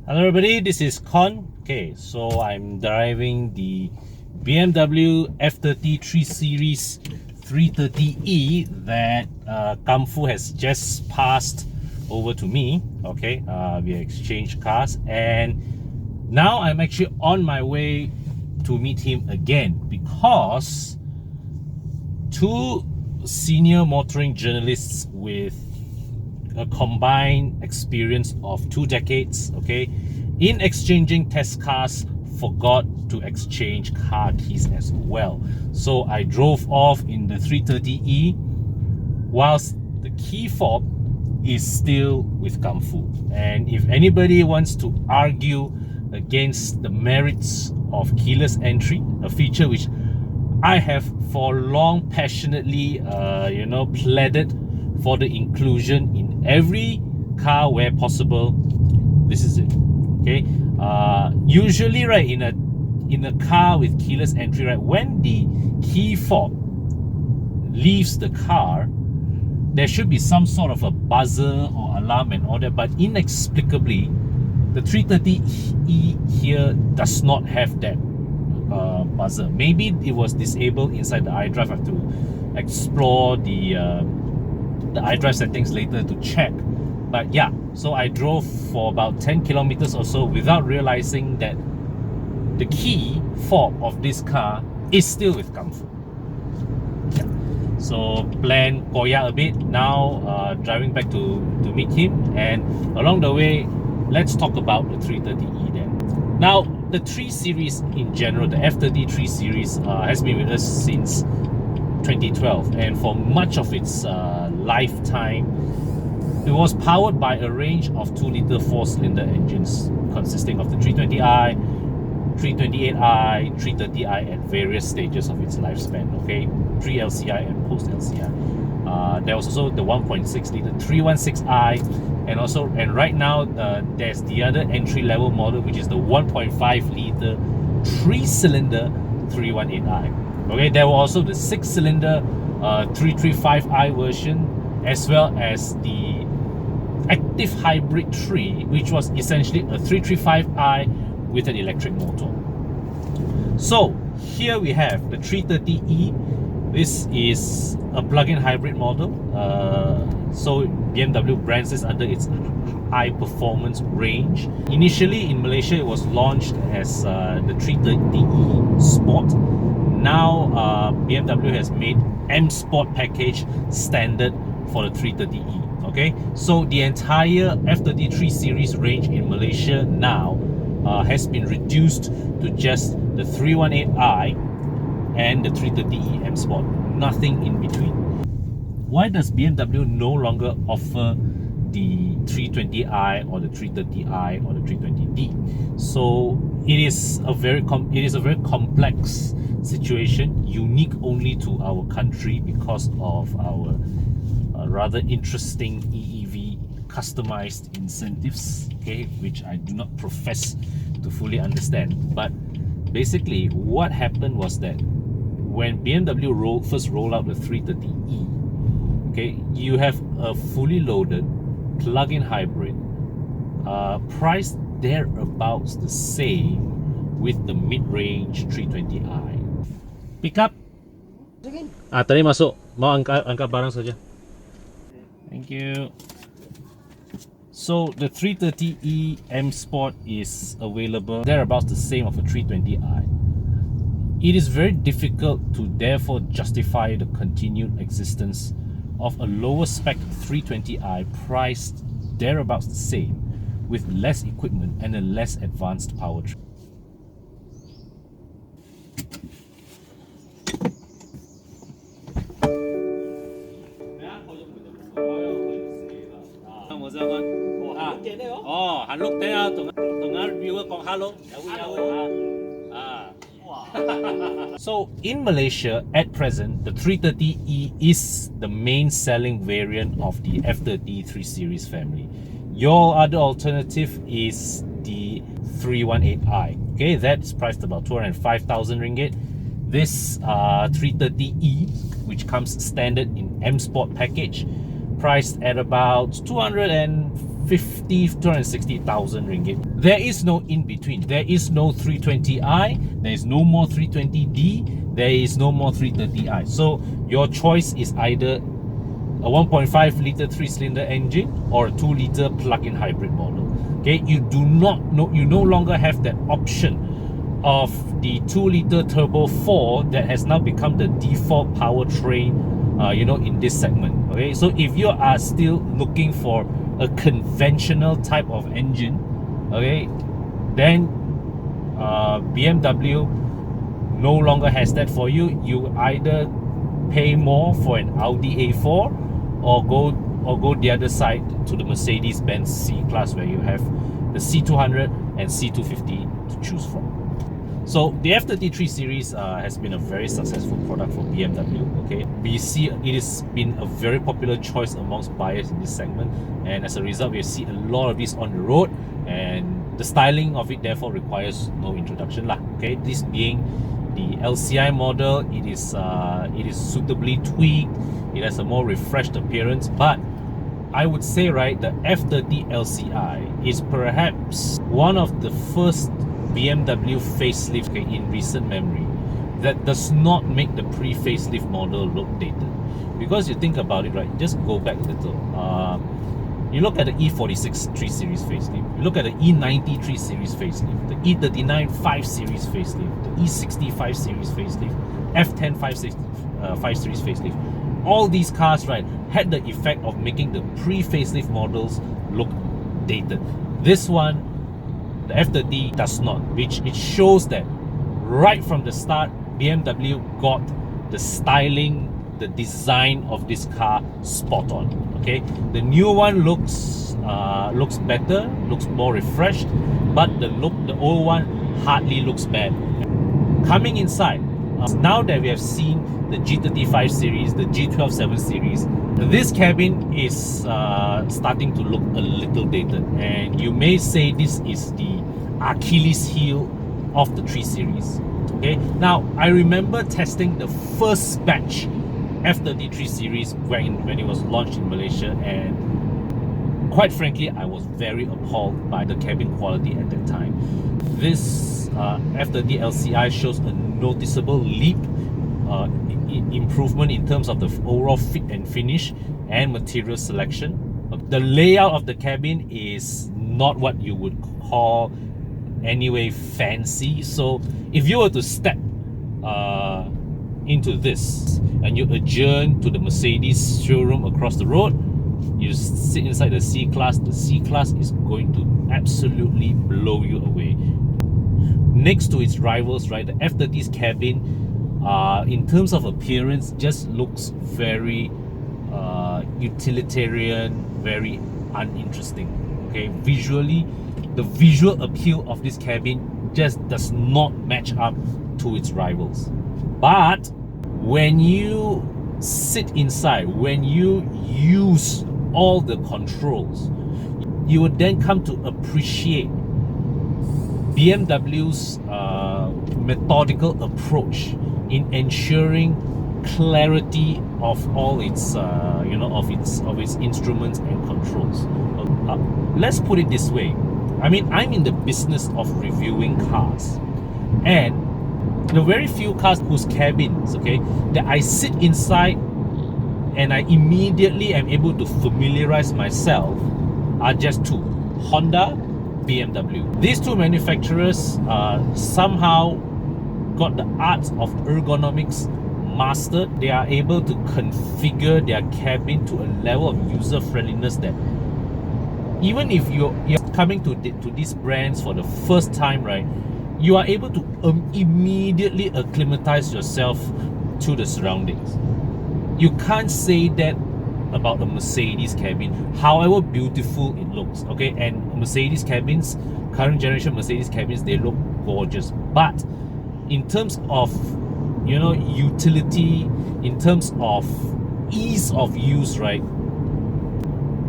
Hello everybody, this is Con. Okay, so I'm driving the BMW F30 3 Series 330e that Kung Fu has just passed over to me. Okay, we exchanged cars and now I'm actually on my way to meet him again because two senior motoring journalists with a combined experience of 2 decades, okay, in exchanging test cars, forgot to exchange car keys as well. So I drove off in the 330e whilst the key fob is still with Kung Fu. And if anybody wants to argue against the merits of keyless entry, a feature which I have for long passionately pleaded for the inclusion in every car where possible, this is it. Okay, usually, right, in a car with keyless entry, right, when the key fob leaves the car, there should be some sort of a buzzer or alarm and all that, but inexplicably the 330e here does not have that buzzer. Maybe it was disabled inside the iDrive. I have to explore the iDrive settings later to check. But yeah, so I drove for about 10 kilometers or so without realizing that the key fob of this car is still with Kung Fu. Yeah. So plan koyak a bit now, driving back to meet him, and along the way let's talk about the 330e then. Now the 3 Series in general, the F30 3 Series has been with us since 2012, and for much of its lifetime it was powered by a range of 2-litre 4-cylinder engines consisting of the 320i, 328i, 330i at various stages of its lifespan, okay, pre-LCI and post-LCI. There was also the 1.6-litre 316i, and right now there's the other entry-level model, which is the 1.5-litre 3-cylinder 318i. Okay, there were also the 6-cylinder 335i version, as well as the active hybrid 3, which was essentially a 335i with an electric motor. So here we have the 330e. This is a plug-in hybrid model. So BMW brands this under its high performance range. Initially in Malaysia it was launched as the 330e Sport. Now BMW has made M Sport package standard for the 330e. Okay, so the entire F30 3 Series range in Malaysia now has been reduced to just the 318i and the 330e M Sport, nothing in between. Why does BMW no longer offer the 320i or the 330i or the 320d? So it is a very complex situation, unique only to our country because of our rather interesting EEV customized incentives, okay, which I do not profess to fully understand. But basically what happened was that when BMW first rolled out the 330e, okay, you have a fully loaded plug-in hybrid priced thereabouts the same with the mid-range 320i. Pick up. Tadi masuk, mau angkat barang saja. Thank you. So the 330e M Sport is available thereabouts the same of a 320i. It is very difficult to therefore justify the continued existence of a lower spec 320i priced thereabouts the same with less equipment and a less advanced powertrain. So in Malaysia at present, the 330e is the main selling variant of the F30 3 Series family. Your other alternative is the 318i. Okay, that's priced about 205,000 ringgit. This 330e, which comes standard in M Sport package, priced at about 250 260,000 ringgit. There is no in between. There is no 320i, there is no more 320d, there is no more 330i. So your choice is either a 1.5 litre 3-cylinder engine or a 2 litre plug-in hybrid model. Okay, you no longer have that option of the 2 litre turbo 4 that has now become the default powertrain in this segment. Okay, so if you are still looking for a conventional type of engine, okay, then BMW no longer has that for you. You either pay more for an Audi A4 or go the other side to the Mercedes-Benz C class, where you have the C200 and C250 to choose from. So the F30 series has been a very successful product for BMW. Okay, we see it has been a very popular choice amongst buyers in this segment, and as a result, we see a lot of this on the road, and the styling of it therefore requires no introduction lah. Okay, this being the LCI model, it is suitably tweaked. It has a more refreshed appearance, but I would say, right, the F30 LCI is perhaps one of the first BMW facelift in recent memory that does not make the pre-facelift model look dated. Because you think about it, right, just go back a little. You look at the E46 3 Series facelift, you look at the E90 3 Series facelift, the E39 5 Series facelift, the E60 5 Series facelift, F10 5 Series facelift. All these cars, right, had the effect of making the pre-facelift models look dated. This one, the F30, does not, which it shows that right from the start, BMW got the styling, the design of this car spot on. Okay, the new one looks better, looks more refreshed, but the old one hardly looks bad. Coming inside, now that we have seen the G35 series, the G12 7 series, this cabin is starting to look a little dated, and you may say this is the Achilles heel of the 3 series. Okay, now I remember testing the first batch F30 3 series when it was launched in Malaysia, and quite frankly, I was very appalled by the cabin quality at that time. This F30 LCI shows a noticeable leap improvement in terms of the overall fit and finish and material selection. The layout of the cabin is not what you would call anyway fancy. So if you were to step into this and you adjourn to the Mercedes showroom across the road, you sit inside the C class, the C class is going to absolutely blow you away. Next to its rivals, right, the F30's cabin, in terms of appearance, just looks very utilitarian, very uninteresting. Okay, visually, the visual appeal of this cabin just does not match up to its rivals. But when you sit inside, when you use all the controls, you would then come to appreciate BMW's methodical approach in ensuring clarity of all its of its instruments and controls. Let's put it this way. I mean, I'm in the business of reviewing cars, and the very few cars whose cabins, okay, that I sit inside and I immediately am able to familiarize myself are just two: Honda, BMW. These two manufacturers somehow got the art of ergonomics mastered. They are able to configure their cabin to a level of user friendliness that even if you're coming to these brands for the first time, right, you are able to immediately acclimatize yourself to the surroundings. You can't say that about a Mercedes cabin, however beautiful it looks. Okay, and Mercedes cabins, current generation Mercedes cabins, they look gorgeous. But in terms of utility, in terms of ease of use, right,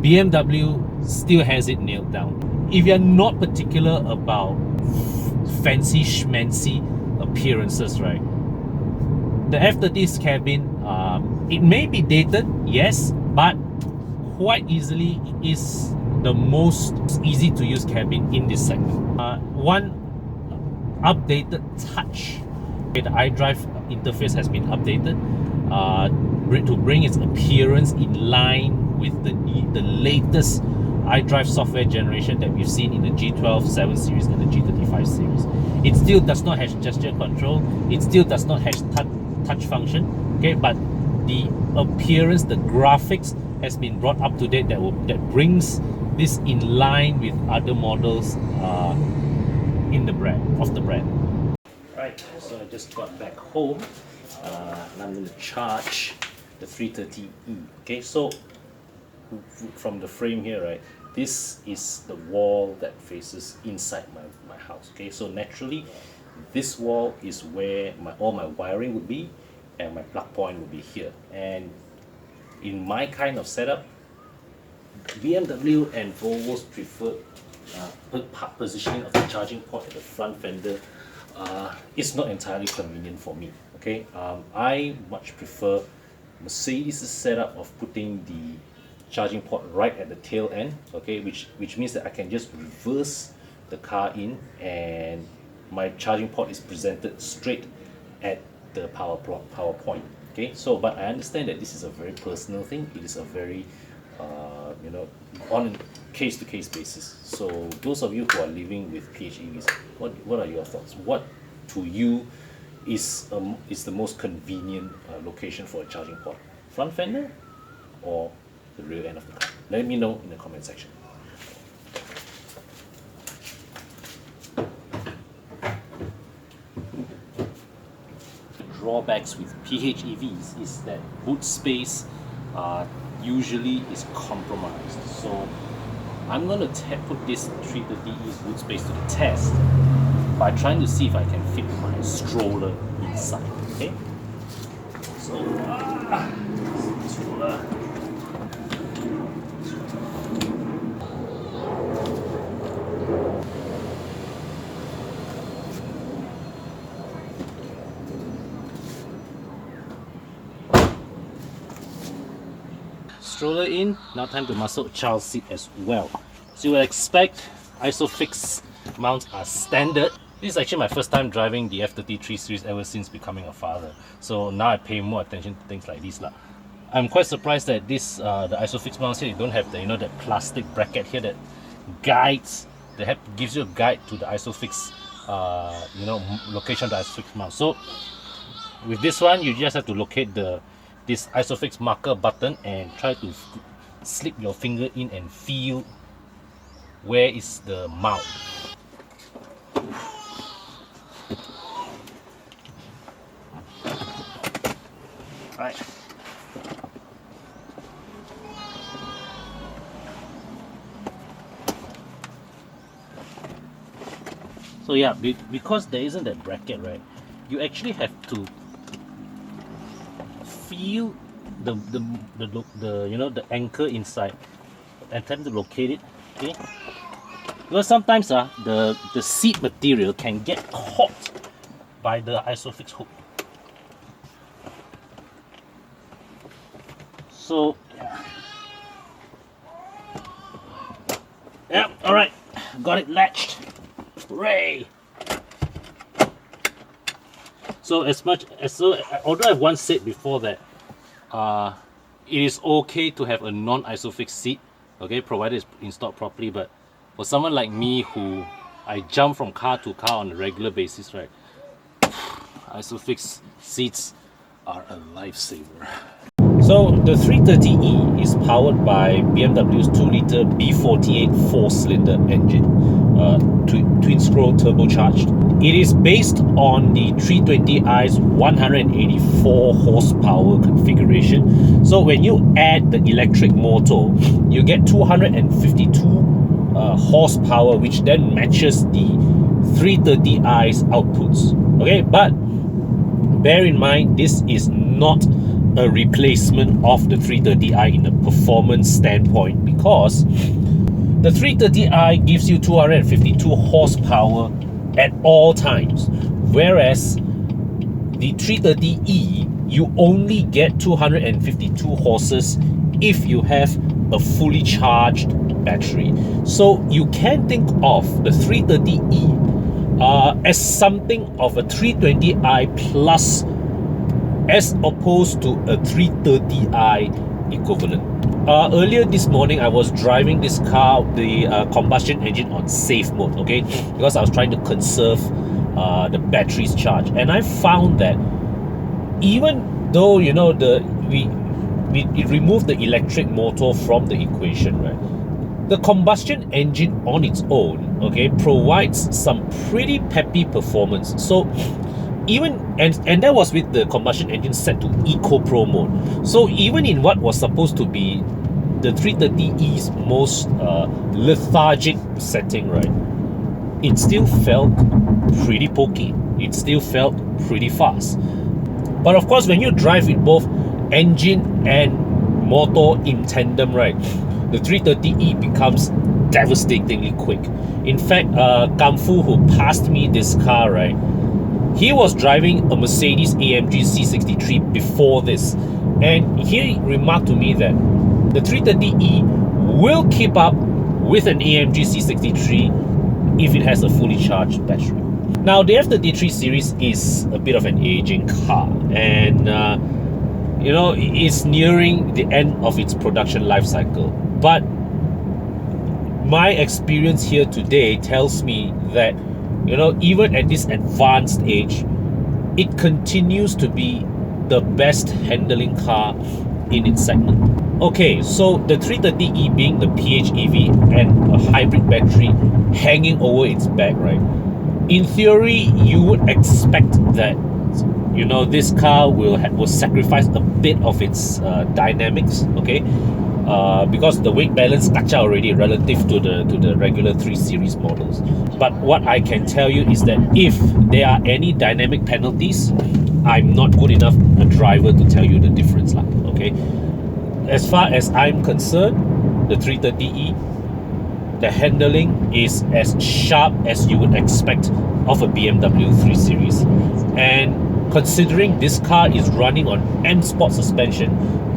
BMW still has it nailed down. If you're not particular about fancy schmancy appearances, right, the F30's cabin, it may be dated, yes, but quite easily is the most easy to use cabin in this segment. One updated touch. The iDrive interface has been updated to bring its appearance in line with the latest iDrive software generation that we've seen in the G12 7 series and the G35 series. It still does not have gesture control, it still does not have touch function, okay, but the appearance, the graphics has been brought up to date that brings this in line with other models in the brand. Right, so I just got back home and I'm going to charge the 330e. Okay, so from the frame here, right, this is the wall that faces inside my house. Okay, so naturally this wall is where all my wiring would be, and my plug point will be here. And in my kind of setup, BMW and Volvo's preferred positioning of the charging port at the front fender is not entirely convenient for me. Okay, I much prefer Mercedes' setup of putting the charging port right at the tail end. Okay, which means that I can just reverse the car in, and my charging port is presented straight at the power point. Okay, so but I understand that this is a very personal thing. It is a very on a case-to-case basis. So those of you who are living with PHEVs, what are your thoughts? What to you is the most convenient location for a charging port? Front fender or the rear end of the car? Let me know in the comment section. Drawbacks with PHEVs is that boot space usually is compromised. So I'm going to put this 330e's boot space to the test by trying to see if I can fit my stroller inside. Okay, so stroller. Stroller in, now time to muscle child's seat as well. So you will expect ISOFIX mounts are standard. This is actually my first time driving the F30 series ever since becoming a father. So now I pay more attention to things like this. I'm quite surprised that this the ISOFIX mounts here, you don't have the that plastic bracket here that guides, gives you a guide to the ISOFIX location of the ISOFIX mount. So with this one, you just have to locate this ISOFIX marker button and try to slip your finger in and feel where is the mount. Right. So yeah, because there isn't that bracket, right, you actually have to feel the anchor inside and try to locate it. Okay, because sometimes the seat material can get caught by the ISOFIX hook. So yeah, all right, got it latched. Hooray! So although I've once said before that it is okay to have a non-ISOFIX seat, okay, provided it's installed properly, but for someone like me who I jump from car to car on a regular basis, right, ISOFIX seats are a lifesaver. So the 330e is powered by BMW's 2-liter B48 4-cylinder engine, twin-scroll turbocharged. It is based on the 320i's 184 horsepower configuration. So when you add the electric motor, you get 252 horsepower, which then matches the 330i's outputs. Okay, but bear in mind, this is not a replacement of the 330i in a performance standpoint, because the 330i gives you 252 horsepower at all times, whereas the 330e you only get 252 horses if you have a fully charged battery. So you can think of the 330e as something of a 320i plus, as opposed to a 330i equivalent. Earlier this morning, I was driving this car, the combustion engine, on safe mode, okay, because I was trying to conserve the battery's charge, and I found that even though, you know, it removed the electric motor from the equation, right? The combustion engine on its own, okay, provides some pretty peppy performance. So even, and that was with the combustion engine set to Eco Pro mode. So even in what was supposed to be the 330e's most lethargic setting, right, it still felt pretty pokey. It still felt pretty fast. But of course, when you drive with both engine and motor in tandem, right, the 330e becomes devastatingly quick. In fact, Kamfu, who passed me this car, right, he was driving a Mercedes-AMG C63 before this, and he remarked to me that the 330e will keep up with an AMG C63 if it has a fully charged battery. Now, the F33 series is a bit of an aging car, and you know, it's nearing the end of its production life cycle. But my experience here today tells me that, you know, even at this advanced age, it continues to be the best handling car in its segment. Okay, so the 330e being the PHEV and a hybrid battery hanging over its back, right? In theory, you would expect that, you know, this car will sacrifice a bit of its dynamics, okay? Because the weight balance kacha already relative to the regular 3 Series models. But what I can tell you is that if there are any dynamic penalties, I'm not good enough a driver to tell you the difference, okay? As far as I'm concerned, the 330e, the handling is as sharp as you would expect of a BMW 3 Series. And considering this car is running on M Sport suspension,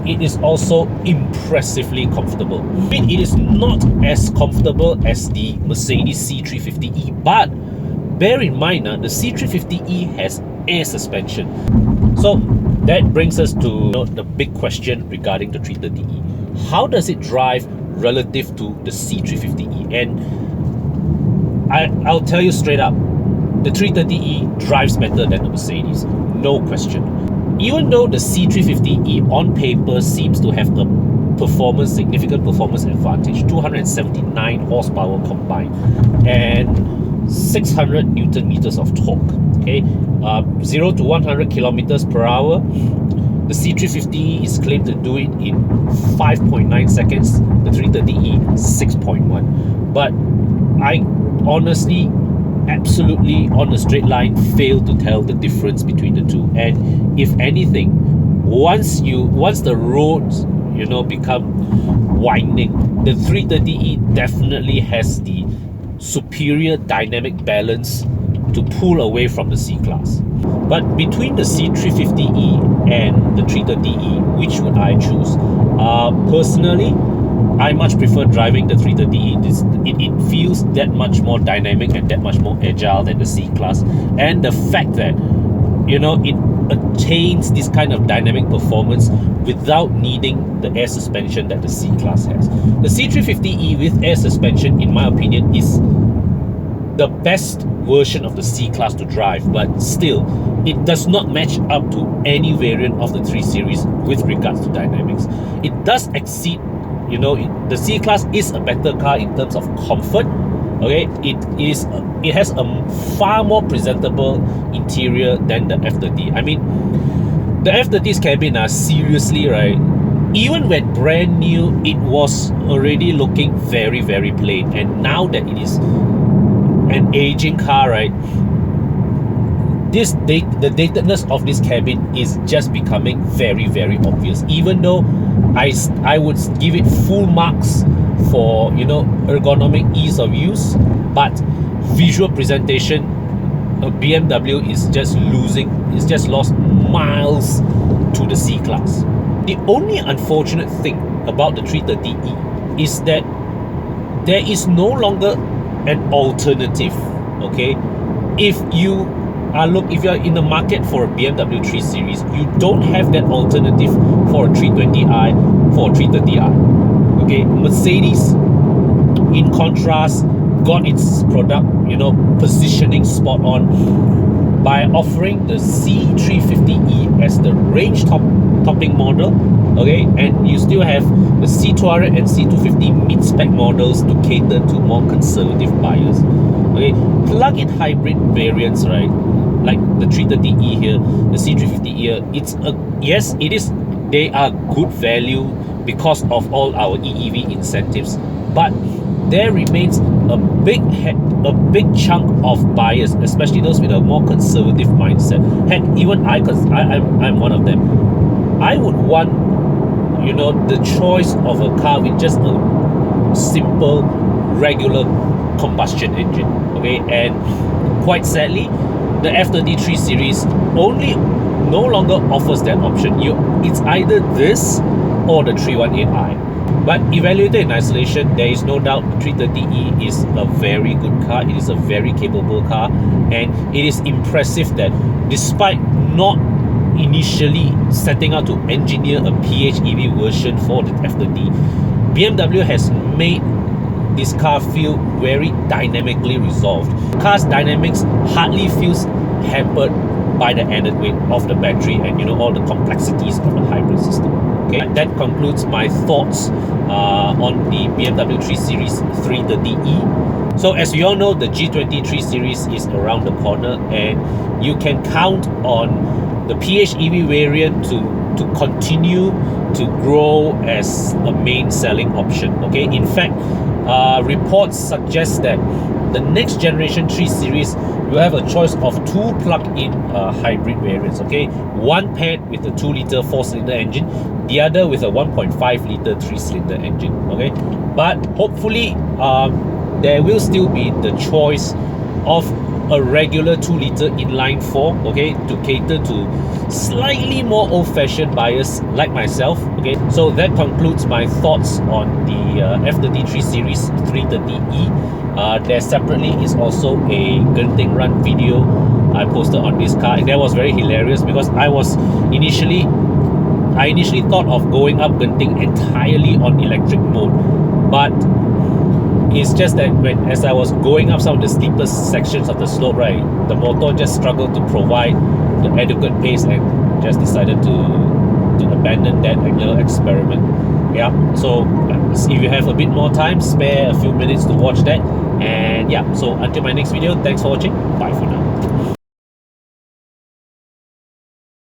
it is also impressively comfortable. I mean, it is not as comfortable as the Mercedes C350e, but bear in mind, the C350e has air suspension. So that brings us to, you know, the big question regarding the 330e. How does it drive relative to the C350e? And I'll tell you straight up, the 330e drives better than the Mercedes, no question. Even though the C350e on paper seems to have a significant performance advantage, 279 horsepower combined and 600 Newton meters of torque, okay, 0 to 100 kilometers per hour, the C350e is claimed to do it in 5.9 seconds, the 330e 6.1. But I honestly, absolutely on a straight line, fail to tell the difference between the two. And if anything, once the roads, you know, become winding, the 330e definitely has the superior dynamic balance to pull away from the C-Class. But between the C350e and the 330e, which would I choose? Personally, I much prefer driving the 330e. It feels that much more dynamic and that much more agile than the C-Class. And the fact that, you know, it attains this kind of dynamic performance without needing the air suspension that the C-Class has. The C350e with air suspension, in my opinion, is the best version of the C-Class to drive, but still, it does not match up to any variant of the 3 Series with regards to dynamics. It does exceed, you know, the C-Class is a better car in terms of comfort. Okay, it has a far more presentable interior than the F30. I mean, the F30's cabin, seriously, right? Even when brand new, it was already looking very, very plain. And now that it is an aging car, right, the datedness of this cabin is just becoming very, very obvious. Even though I would give it full marks for, you know, ergonomic ease of use, but visual presentation, BMW is just lost miles to the C-Class. The only unfortunate thing about the 330e is that there is no longer an alternative. Okay, if you are in the market for a BMW 3 Series, you don't have that alternative for a 320i, for a 330i. Okay, Mercedes, in contrast, got its product, positioning spot on by offering the C350e as the range topping model. Okay, and you still have the C200 and C250 mid-spec models to cater to more conservative buyers. Okay, plug-in hybrid variants, right, like the 330e here, the C350 here, they are good value because of all our EEV incentives, but there remains a big chunk of buyers, especially those with a more conservative mindset. Heck, even I'm one of them. I would want, the choice of a car with just a simple, regular combustion engine. Okay, and quite sadly, the F30 3 Series no longer offers that option. It's either this or the 318i. But evaluated in isolation, there is no doubt the 330e is a very good car. It is a very capable car, and it is impressive that despite not initially setting out to engineer a PHEV version for the F30, BMW has made this car feel very dynamically resolved. Car's dynamics hardly feels hampered by the added weight of the battery and all the complexities of the hybrid system. Okay, that concludes my thoughts on the BMW 3 Series 330e. So as we all know, the G20 3 Series is around the corner, and you can count on the PHEV variant to continue to grow as a main selling option. Okay, in fact, reports suggest that the next generation 3 Series will have a choice of two plug-in hybrid variants. Okay, one paired with a 2-liter 4-cylinder engine, the other with a 1.5-liter 3-cylinder engine. Okay, but hopefully there will still be the choice of a regular 2-liter inline 4, okay, to cater to slightly more old-fashioned buyers like myself. Okay, so that concludes my thoughts on the F30 3 Series 330e. There separately is also a Genting run video I posted on this car, and that was very hilarious because I initially thought of going up Genting entirely on electric mode, but it's just that as I was going up some of the steepest sections of the slope, right, the motor just struggled to provide the adequate pace and just decided to abandon that little experiment. Yeah, so if you have a bit more time, spare a few minutes to watch that. And yeah, so until my next video, thanks for watching. Bye for now.